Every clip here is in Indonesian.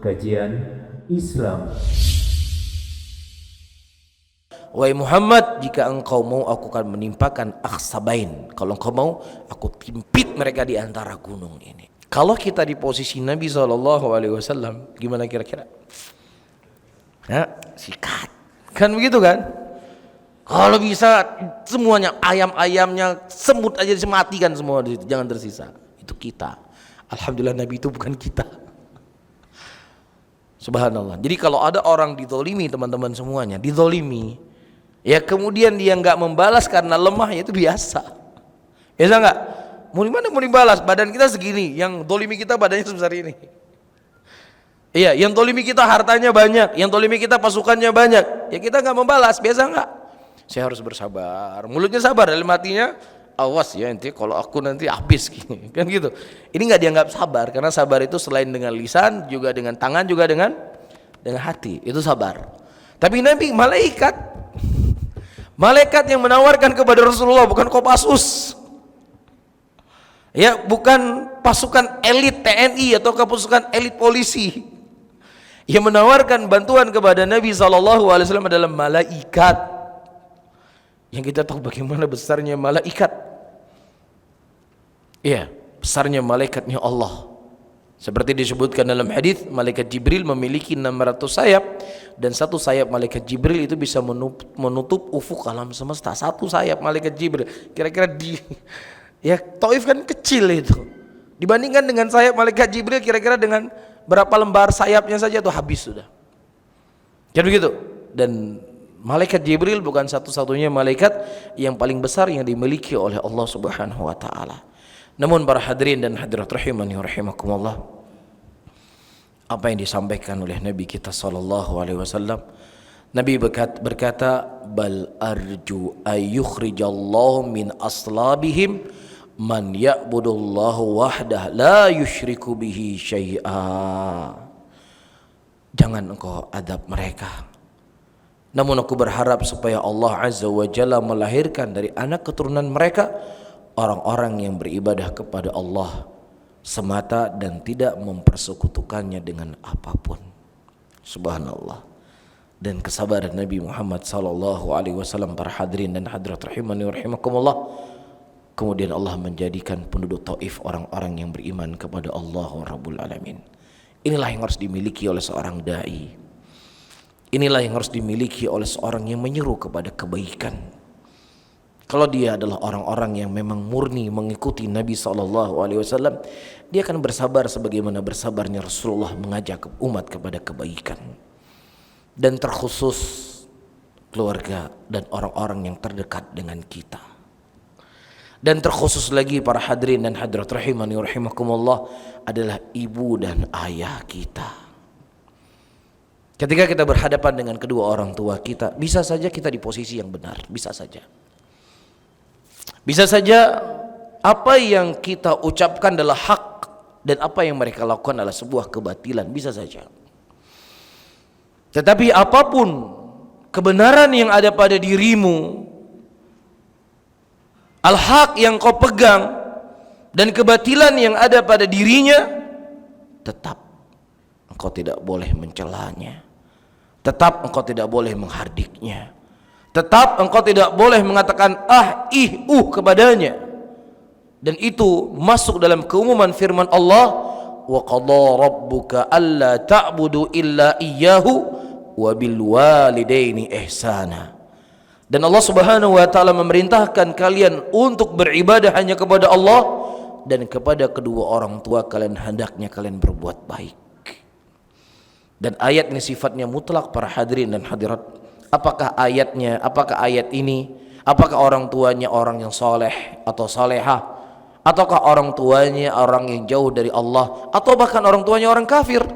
Kajian Islam. Wahai Muhammad, jika engkau mau, aku akan menimpakan akhsabain. Kalau engkau mau, aku timpit mereka di antara gunung ini. Kalau kita di posisi Nabi SAW, gimana kira-kira? Sikat. Kan begitu kan? Kalau bisa semuanya, ayam-ayamnya, semut aja dimatikan semua, jangan tersisa. Itu kita. Alhamdulillah Nabi itu bukan kita. Subhanallah. Jadi kalau ada orang dizolimi, teman-teman semuanya dizolimi, ya kemudian dia nggak membalas karena lemah, ya itu biasa. Biasa nggak? Mau dimana mau dibalas? Badan kita segini, yang zolimi kita badannya sebesar ini. Iya, yang zolimi kita hartanya banyak, yang zolimi kita pasukannya banyak, ya kita nggak membalas, biasa nggak? Saya harus bersabar. Mulutnya sabar, dalam hatinya awas ya, nanti kalau aku nanti habis gini, kan gitu. Ini nggak dianggap sabar, karena sabar itu selain dengan lisan, juga dengan tangan, juga dengan hati, itu sabar. Tapi Nabi malaikat yang menawarkan kepada Rasulullah, bukan Kopassus, ya, bukan pasukan elit TNI atau pasukan elit polisi. Yang menawarkan bantuan kepada Nabi SAW adalah malaikat. Yang kita tahu bagaimana besarnya malaikat. Iya, besarnya malaikatnya Allah. Seperti disebutkan dalam hadis, malaikat Jibril memiliki 600 sayap, dan satu sayap malaikat Jibril itu bisa menutup ufuk alam semesta. Satu sayap malaikat Jibril. Kira-kira ya, Taif kan kecil itu. Dibandingkan dengan sayap malaikat Jibril, kira-kira dengan berapa lembar sayapnya saja tuh habis sudah. Jadi begitu. Dan malaikat Jibril bukan satu-satunya malaikat yang paling besar yang dimiliki oleh Allah Subhanahu wa taala. Namun para hadirin dan hadirat rahimani wa rahimakumullah, apa yang disampaikan oleh Nabi kita sallallahu alaihi wasallam, Nabi berkata, bal arju ayyukhrijallahu min aslabihim man ya'budullahu wahdah la yusyriku bihi syai'a. Jangan engkau adab mereka, namun aku berharap supaya Allah Azza wa Jalla melahirkan dari anak keturunan mereka orang-orang yang beribadah kepada Allah semata dan tidak mempersekutukannya dengan apapun. Subhanallah. Dan kesabaran Nabi Muhammad sallallahu alaihi wasallam, para hadirin dan hadirat rahimani wa rahimakumullah, kemudian Allah menjadikan penduduk Taif orang-orang yang beriman kepada Allah Rabbul Alamin. Inilah yang harus dimiliki oleh seorang dai. Inilah yang harus dimiliki oleh seorang yang menyeru kepada kebaikan. Kalau dia adalah orang-orang yang memang murni mengikuti Nabi SAW, dia akan bersabar sebagaimana bersabarnya Rasulullah mengajak umat kepada kebaikan. Dan terkhusus keluarga dan orang-orang yang terdekat dengan kita. Dan terkhusus lagi para hadirin dan hadirat rahimani wa rahimakumullah adalah ibu dan ayah kita. Ketika kita berhadapan dengan kedua orang tua kita, bisa saja kita di posisi yang benar, bisa saja. Bisa saja apa yang kita ucapkan adalah hak dan apa yang mereka lakukan adalah sebuah kebatilan, bisa saja. Tetapi apapun kebenaran yang ada pada dirimu, al-haq yang kau pegang, dan kebatilan yang ada pada dirinya, tetap engkau tidak boleh mencelanya, tetap engkau tidak boleh menghardiknya, tetap engkau tidak boleh mengatakan kepadanya. Dan itu masuk dalam keumuman firman Allah, wa qadha rabbuka alla ta'budu illa iyyahu wa bil walidaini ihsana. Dan Allah Subhanahu wa taala memerintahkan kalian untuk beribadah hanya kepada Allah, dan kepada kedua orang tua kalian hendaknya kalian berbuat baik. Dan ayat ini sifatnya mutlak para hadirin dan hadirat. Apakah ayatnya, apakah ayat ini, apakah orang tuanya orang yang soleh atau salehah, ataukah orang tuanya orang yang jauh dari Allah, atau bahkan orang tuanya orang kafir,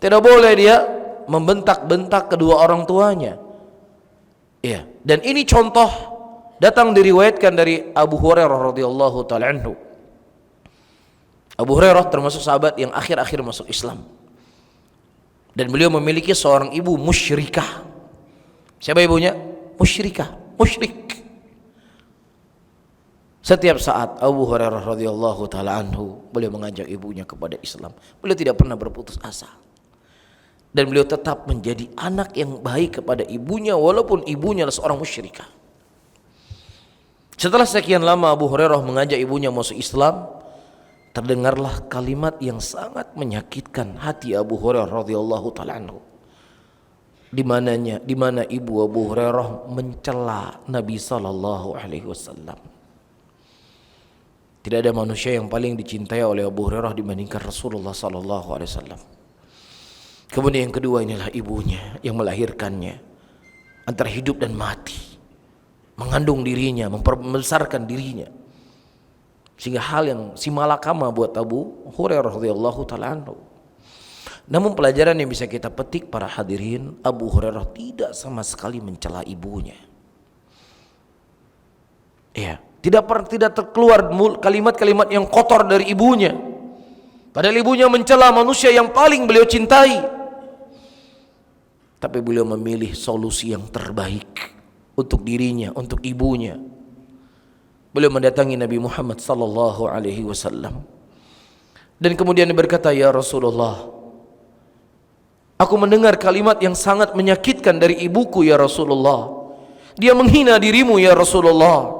tidak boleh dia membentak-bentak kedua orang tuanya. Iya. Dan ini contoh datang diriwayatkan dari Abu Hurairah radhiyallahu taala anhu. Abu Hurairah termasuk sahabat yang akhir-akhir masuk Islam, dan beliau memiliki seorang ibu musyrikah. Siapa ibunya? Musyrikah, musyrik. Setiap saat Abu Hurairah radhiyallahu taala anhu beliau mengajak ibunya kepada Islam. Beliau tidak pernah berputus asa. dan beliau tetap menjadi anak yang baik kepada ibunya walaupun ibunya adalah seorang musyrikah. Setelah sekian lama Abu Hurairah mengajak ibunya masuk Islam, terdengarlah kalimat yang sangat menyakitkan hati Abu Hurairah radhiyallahu taala anhu. Di mana ibu Abu Hurairah mencela Nabi sallallahu alaihi wasallam. Tidak ada manusia yang paling dicintai oleh Abu Hurairah dibandingkan Rasulullah sallallahu alaihi wasallam. Kemudian yang kedua, inilah ibunya yang melahirkannya antara hidup dan mati, mengandung dirinya, membesarkan dirinya, sehingga hal yang simalakama buat Abu Hurairah radhiyallahu taala anhu. Namun pelajaran yang bisa kita petik para hadirin, Abu Hurairah tidak sama sekali mencela ibunya. Ya, tidak terkeluar kalimat-kalimat yang kotor dari ibunya. Padahal ibunya mencela manusia yang paling beliau cintai. Tapi beliau memilih solusi yang terbaik untuk dirinya, untuk ibunya. Beliau mendatangi Nabi Muhammad sallallahu alaihi wasallam dan kemudian berkata, "Ya Rasulullah, aku mendengar kalimat yang sangat menyakitkan dari ibuku ya Rasulullah. Dia menghina dirimu ya Rasulullah."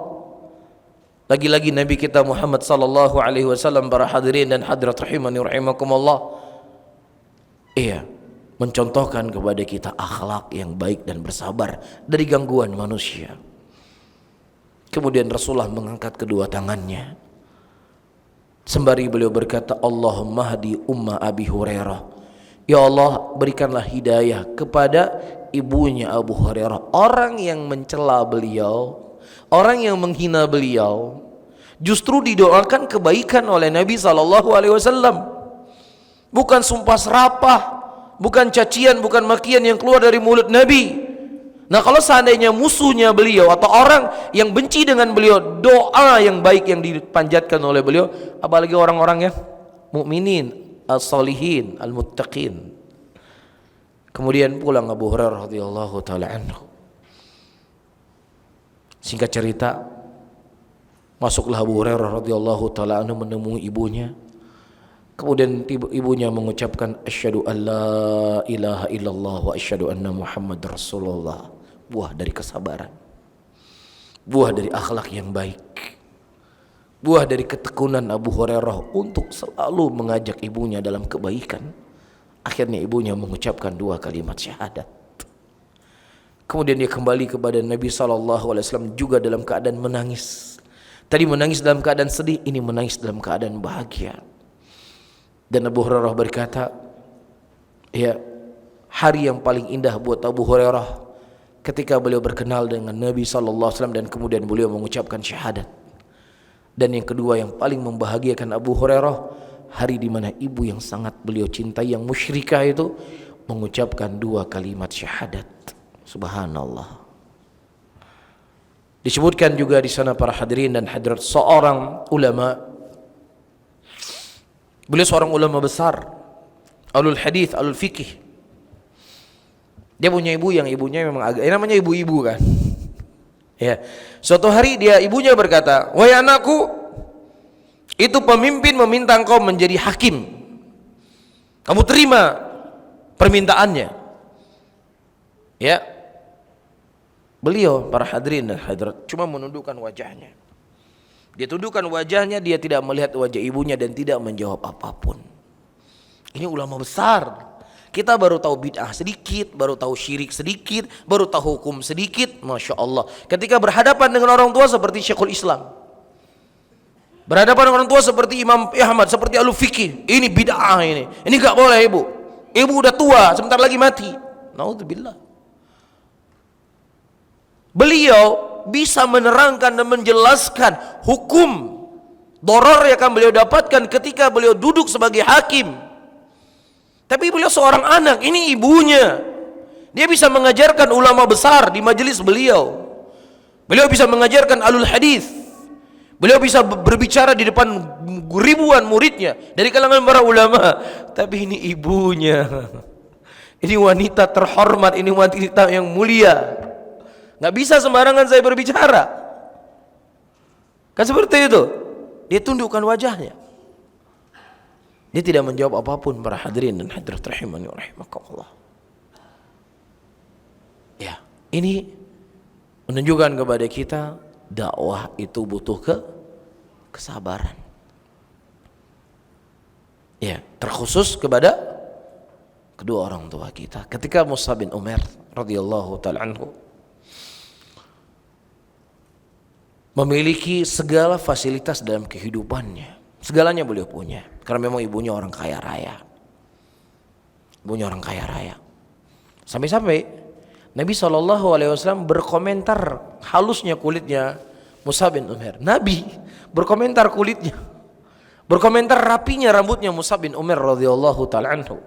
Lagi-lagi Nabi kita Muhammad sallallahu alaihi wasallam, para hadirin dan hadirat rahimani rahimakumullah, mencontohkan kepada kita akhlak yang baik dan bersabar dari gangguan manusia. Kemudian Rasulullah mengangkat kedua tangannya sembari beliau berkata, "Allahumma hadi umma Abi Hurairah." Ya Allah, berikanlah hidayah kepada ibunya Abu Hurairah. Orang yang mencela beliau, orang yang menghina beliau, justru didoakan kebaikan oleh Nabi sallallahu alaihi wasallam. Bukan sumpah serapah, bukan cacian, bukan makian yang keluar dari mulut Nabi. Nah, kalau seandainya musuhnya beliau atau orang yang benci dengan beliau, doa yang baik yang dipanjatkan oleh beliau, apalagi orang-orang yang mukminin, as-solihin, al-muttaqin. Kemudian pulang Abu Hurairah radhiyallahu taala anhu. Singkat cerita, masuklah Abu Hurairah radhiyallahu taala anhu menemui ibunya. Kemudian ibunya mengucapkan, "Asyhadu an la ilaha illallah wa asyhadu anna Muhammad Rasulullah." Buah dari kesabaran, buah dari akhlak yang baik, buah dari ketekunan Abu Hurairah untuk selalu mengajak ibunya dalam kebaikan. Akhirnya ibunya mengucapkan dua kalimat syahadat. Kemudian dia kembali kepada Nabi SAW juga dalam keadaan menangis. Tadi menangis dalam keadaan sedih, ini menangis dalam keadaan bahagia. Dan Abu Hurairah berkata, ya, hari yang paling indah buat Abu Hurairah ketika beliau berkenal dengan Nabi SAW dan kemudian beliau mengucapkan syahadat. Dan yang kedua yang paling membahagiakan Abu Hurairah, hari di mana ibu yang sangat beliau cintai yang musyrikah itu mengucapkan dua kalimat syahadat. Subhanallah. Disebutkan juga di sana para hadirin dan hadirat, seorang ulama, beliau seorang ulama besar, alul hadis, alul fikih. Dia punya ibu yang ibunya memang agak, namanya ibu-ibu kan. Ya. Suatu hari ibunya berkata, "Wahai anakku, itu pemimpin meminta engkau menjadi hakim. Kamu terima permintaannya." Ya. Beliau, para hadirin dan hadirat, cuma menundukkan wajahnya. Dia tundukkan wajahnya, dia tidak melihat wajah ibunya dan tidak menjawab apapun. Ini ulama besar. Kita baru tahu bid'ah sedikit, baru tahu syirik sedikit, baru tahu hukum sedikit. Masya Allah. Ketika berhadapan dengan orang tua seperti Syekhul Islam, berhadapan dengan orang tua seperti Imam Ahmad, seperti Alul Fikih, ini bid'ah ini. Ini gak boleh ibu. Ibu udah tua, sebentar lagi mati. Naudzubillah. Beliau bisa menerangkan dan menjelaskan hukum doror yang akan beliau dapatkan ketika beliau duduk sebagai hakim. Tapi beliau seorang anak, ini ibunya. Dia bisa mengajarkan ulama besar di majelis beliau. Beliau bisa mengajarkan alul hadis. Beliau bisa berbicara di depan ribuan muridnya dari kalangan para ulama. Tapi ini ibunya. Ini wanita terhormat, ini wanita yang mulia. Nggak bisa sembarangan saya berbicara. Kan seperti itu. Dia tundukkan wajahnya. Dia tidak menjawab apapun, para hadirin dan hadirat rahimani wa rahimakumullah. Ini menunjukkan kepada kita dakwah itu butuh kesabaran. Ya, terkhusus kepada kedua orang tua kita. Ketika Mus'ab bin Umair radhiyallahu taala anhu memiliki segala fasilitas dalam kehidupannya, segalanya beliau punya, karena memang ibunya orang kaya raya. Ibunya orang kaya raya. Sampai-sampai Nabi SAW berkomentar halusnya kulitnya Mus'ab bin Umair. Nabi berkomentar kulitnya, berkomentar rapinya rambutnya Mus'ab bin Umair radhiyallahu taala anhu.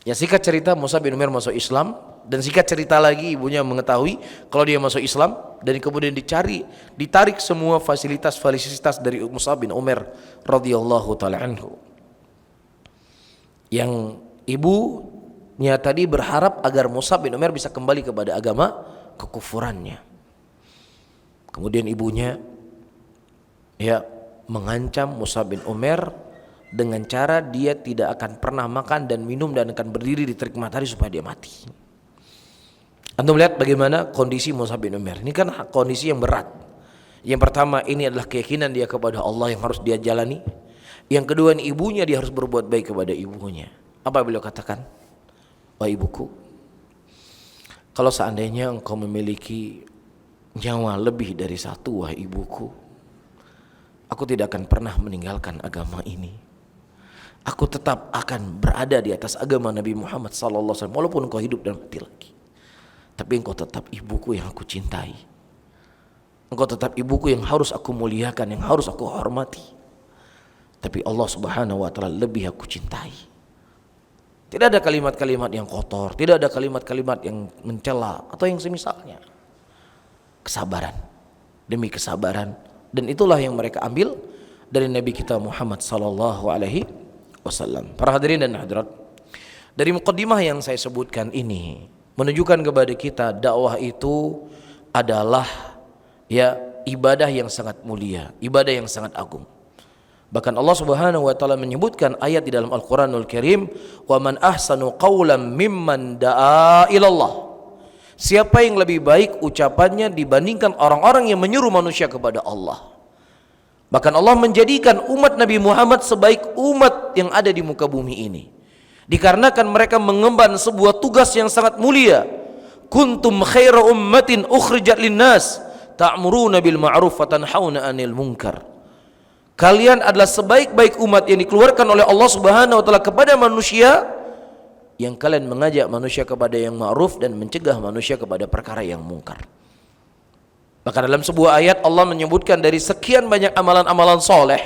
Ya, singkat cerita Mus'ab bin Umair masuk Islam, dan singkat cerita lagi ibunya mengetahui kalau dia masuk Islam, dan kemudian ditarik semua fasilitas dari Mus'ab bin Umair radhiyallahu taala anhu. Yang ibunya tadi berharap agar Mus'ab bin Umair bisa kembali kepada agama kekufurannya. Kemudian ibunya mengancam Mus'ab bin Umair dengan cara dia tidak akan pernah makan dan minum dan akan berdiri di terik matahari supaya dia mati. Antum lihat bagaimana kondisi Mus'ab bin Umair. Ini kan kondisi yang berat. Yang pertama, ini adalah keyakinan dia kepada Allah yang harus dia jalani. Yang kedua, ini ibunya, dia harus berbuat baik kepada ibunya. Apa beliau katakan? Wahai ibuku, kalau seandainya engkau memiliki nyawa lebih dari satu, wahai ibuku, aku tidak akan pernah meninggalkan agama ini. Aku tetap akan berada di atas agama Nabi Muhammad SAW walaupun engkau hidup dan mati lagi. Tapi engkau tetap ibuku yang aku cintai. Engkau tetap ibuku yang harus aku muliakan, yang harus aku hormati. Tapi Allah Subhanahu wa taala lebih aku cintai. Tidak ada kalimat-kalimat yang kotor, tidak ada kalimat-kalimat yang mencela atau yang semisalnya. Kesabaran demi kesabaran, dan itulah yang mereka ambil dari Nabi kita Muhammad sallallahu alaihi wasallam. Para hadirin dan hadirat, dari muqaddimah yang saya sebutkan ini menunjukkan kepada kita dakwah itu adalah ibadah yang sangat mulia, ibadah yang sangat agung. Bahkan Allah Subhanahu wa taala menyebutkan ayat di dalam Al-Qur'anul Karim, "Wa man ahsanu qawlan mimman da'a ilallah." Siapa yang lebih baik ucapannya dibandingkan orang-orang yang menyuruh manusia kepada Allah. Bahkan Allah menjadikan umat Nabi Muhammad sebaik umat yang ada di muka bumi ini, dikarenakan mereka mengemban sebuah tugas yang sangat mulia. Kuntum khaira ummatin ukhrijat linnas ta'muruna bil ma'ruf wa tanhauna 'anil munkar. Kalian adalah sebaik-baik umat yang dikeluarkan oleh Allah Subhanahu wa taala kepada manusia, yang kalian mengajak manusia kepada yang ma'ruf dan mencegah manusia kepada perkara yang mungkar. Maka dalam sebuah ayat Allah menyebutkan dari sekian banyak amalan-amalan soleh,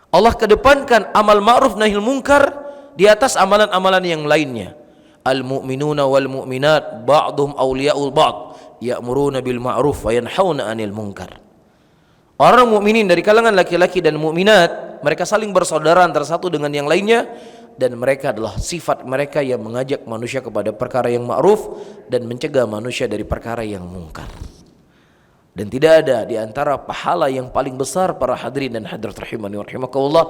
Allah kedepankan amal ma'ruf nahil munkar di atas amalan-amalan yang lainnya. Al-mu'minuna wal mu'minat ba'dhum awliya'ul ba'd ya'muruna bil ma'ruf wa yanhauna 'anil munkar. Orang mukminin dari kalangan laki-laki dan mukminat, mereka saling bersaudara antara satu dengan yang lainnya, dan mereka adalah sifat mereka yang mengajak manusia kepada perkara yang ma'ruf dan mencegah manusia dari perkara yang mungkar. Dan tidak ada di antara pahala yang paling besar para hadirin dan hadirat rahimani wa rahimakumullah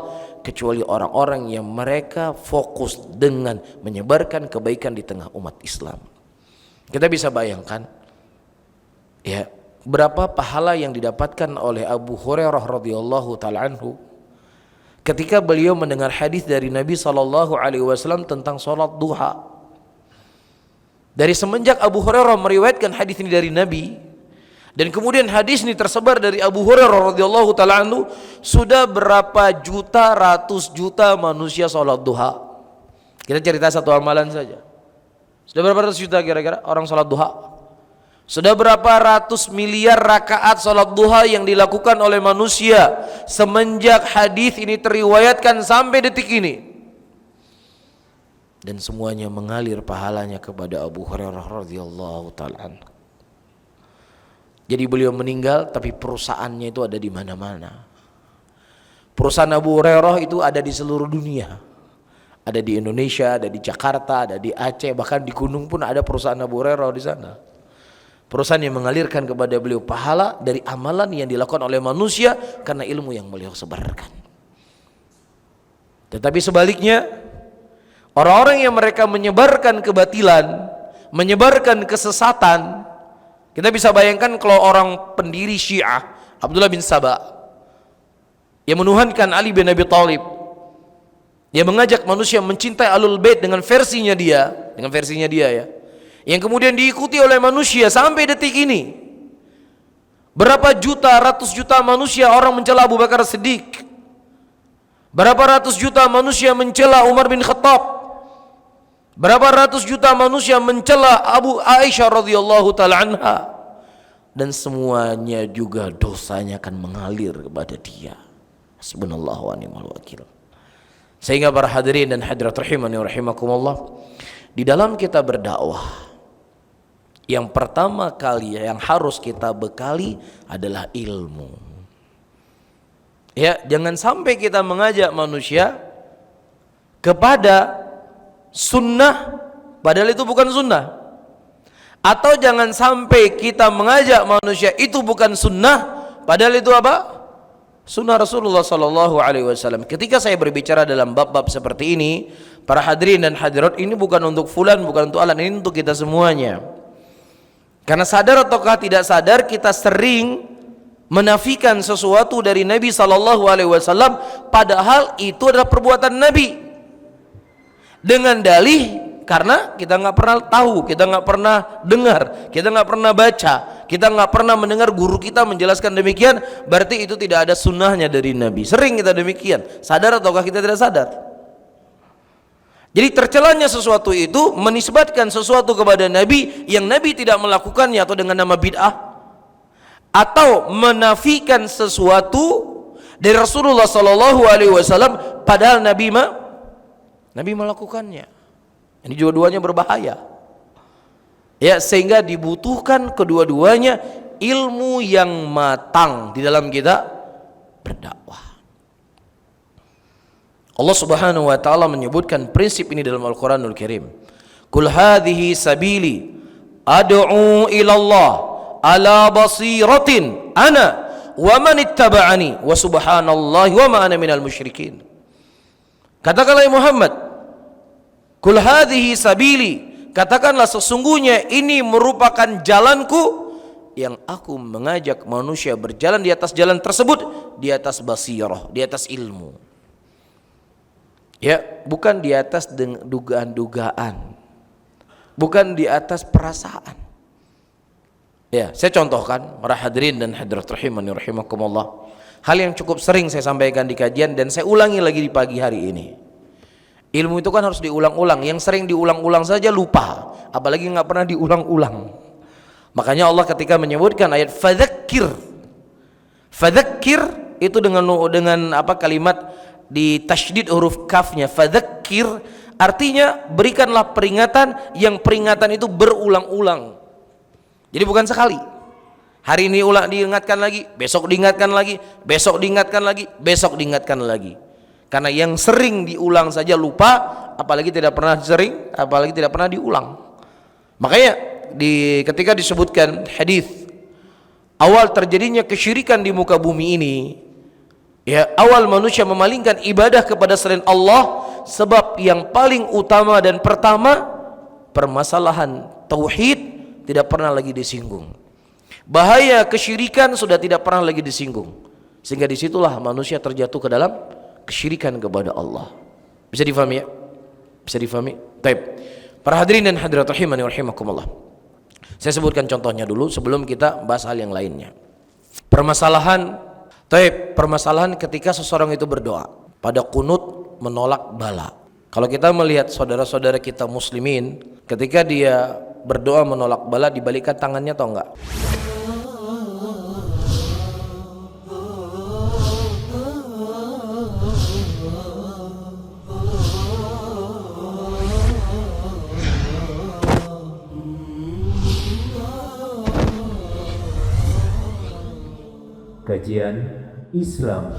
kecuali orang-orang yang mereka fokus dengan menyebarkan kebaikan di tengah umat Islam. Kita bisa bayangkan berapa pahala yang didapatkan oleh Abu Hurairah radhiyallahu taala anhu ketika beliau mendengar hadis dari Nabi sallallahu alaihi wasallam tentang salat duha. Dari semenjak Abu Hurairah meriwayatkan hadis ini dari Nabi, dan kemudian hadis ini tersebar dari Abu Hurairah radhiyallahu taala anhu, sudah berapa juta, ratus juta manusia salat duha. Kita cerita satu amalan saja. Sudah berapa ratus juta kira-kira orang salat duha? Sudah berapa ratus miliar rakaat salat duha yang dilakukan oleh manusia semenjak hadis ini teriwayatkan sampai detik ini, dan semuanya mengalir pahalanya kepada Abu Hurairah radhiyallahu taala anhu. Jadi beliau meninggal tapi perusahaannya itu ada di mana-mana. Perusahaan Abu Hurairah itu ada di seluruh dunia. Ada di Indonesia, ada di Jakarta, ada di Aceh, bahkan di gunung pun ada perusahaan Abu Hurairah di sana. Perusahaan yang mengalirkan kepada beliau pahala dari amalan yang dilakukan oleh manusia karena ilmu yang beliau sebarkan. Tetapi sebaliknya, orang-orang yang mereka menyebarkan kebatilan, menyebarkan kesesatan. Kita bisa bayangkan kalau orang pendiri Syiah Abdullah bin Saba yang menuhankan Ali bin Abi Thalib, dia mengajak manusia mencintai Ahlul Bait dengan versinya dia ya, yang kemudian diikuti oleh manusia sampai detik ini. Berapa juta, ratus juta manusia orang mencela Abu Bakar Siddiq, berapa ratus juta manusia mencela Umar bin Khattab, berapa ratus juta manusia mencela Abu Aisyah radhiyallahu taala anha, dan semuanya juga dosanya akan mengalir kepada dia. Subhanallah wa ni'mal wakil. Sehingga para hadirin dan hadirat rahimani wa rahimakumullah, di dalam kita berdakwah, yang pertama kali yang harus kita bekali adalah ilmu. Ya, jangan sampai kita mengajak manusia kepada sunnah padahal itu bukan sunnah, atau jangan sampai kita mengajak manusia itu bukan sunnah padahal itu apa? Sunnah Rasulullah sallallahu alaihi wasallam. Ketika saya berbicara dalam bab-bab seperti ini, para hadirin dan hadirat, ini bukan untuk fulan, bukan untuk alan, ini untuk kita semuanya. Karena sadar ataukah tidak sadar, kita sering menafikan sesuatu dari Nabi sallallahu alaihi wasallam padahal itu adalah perbuatan Nabi, dengan dalih karena kita nggak pernah tahu, kita nggak pernah dengar, kita nggak pernah baca, kita nggak pernah mendengar guru kita menjelaskan demikian, berarti itu tidak ada sunnahnya dari Nabi. Sering kita demikian, sadar ataukah kita tidak sadar. Jadi tercelanya sesuatu itu menisbatkan sesuatu kepada Nabi yang Nabi tidak melakukannya, atau dengan nama bid'ah, atau menafikan sesuatu dari Rasulullah sallallahu alaihi wasallam padahal Nabi melakukannya. Ini dua-duanya berbahaya. Ya, sehingga dibutuhkan kedua-duanya ilmu yang matang di dalam kita berdakwah. Allah Subhanahu wa taala menyebutkan prinsip ini dalam Al-Qur'anul Karim. Qul hadhihi sabili ad'u ila Allah ala basiratin ana wa man ittaba'ani wa subhanallahi wa ma ana minal musyrikin. Katakanlah Muhammad, qul hadhihi sabili, katakanlah sesungguhnya ini merupakan jalanku yang aku mengajak manusia berjalan di atas jalan tersebut, di atas basirah, di atas ilmu. Ya, bukan di atas dugaan-dugaan, bukan di atas perasaan. Ya, saya contohkan para hadirin dan hadirat rahimani rahimakumullah, hal yang cukup sering saya sampaikan di kajian dan saya ulangi lagi di pagi hari ini. Ilmu itu kan harus diulang-ulang, yang sering diulang-ulang saja lupa, apalagi nggak pernah diulang-ulang. Makanya Allah ketika menyebutkan ayat fadzakir itu dengan apa, kalimat di tasydid huruf kafnya, fadzakir artinya berikanlah peringatan, yang peringatan itu berulang-ulang. Jadi bukan sekali. Hari ini diingatkan lagi, besok diingatkan lagi, besok diingatkan lagi, besok diingatkan lagi. Karena yang sering diulang saja lupa, apalagi tidak pernah sering, apalagi tidak pernah diulang. Makanya ketika disebutkan hadis awal terjadinya kesyirikan di muka bumi ini, ya, awal manusia memalingkan ibadah kepada selain Allah, sebab yang paling utama dan pertama, permasalahan tauhid tidak pernah lagi disinggung. Bahaya kesyirikan sudah tidak pernah lagi disinggung. Sehingga disitulah manusia terjatuh ke dalam kesyirikan kepada Allah. Bisa difahami ya? Bisa difahami? Baik. Para hadirin dan hadirat rahimani wa rahimakumullah, saya sebutkan contohnya dulu sebelum kita bahas hal yang lainnya. Permasalahan ketika seseorang itu berdoa pada kunut menolak bala. Kalau kita melihat saudara-saudara kita muslimin, ketika dia berdoa menolak bala, dibalikkan tangannya atau enggak? Kajian Islam.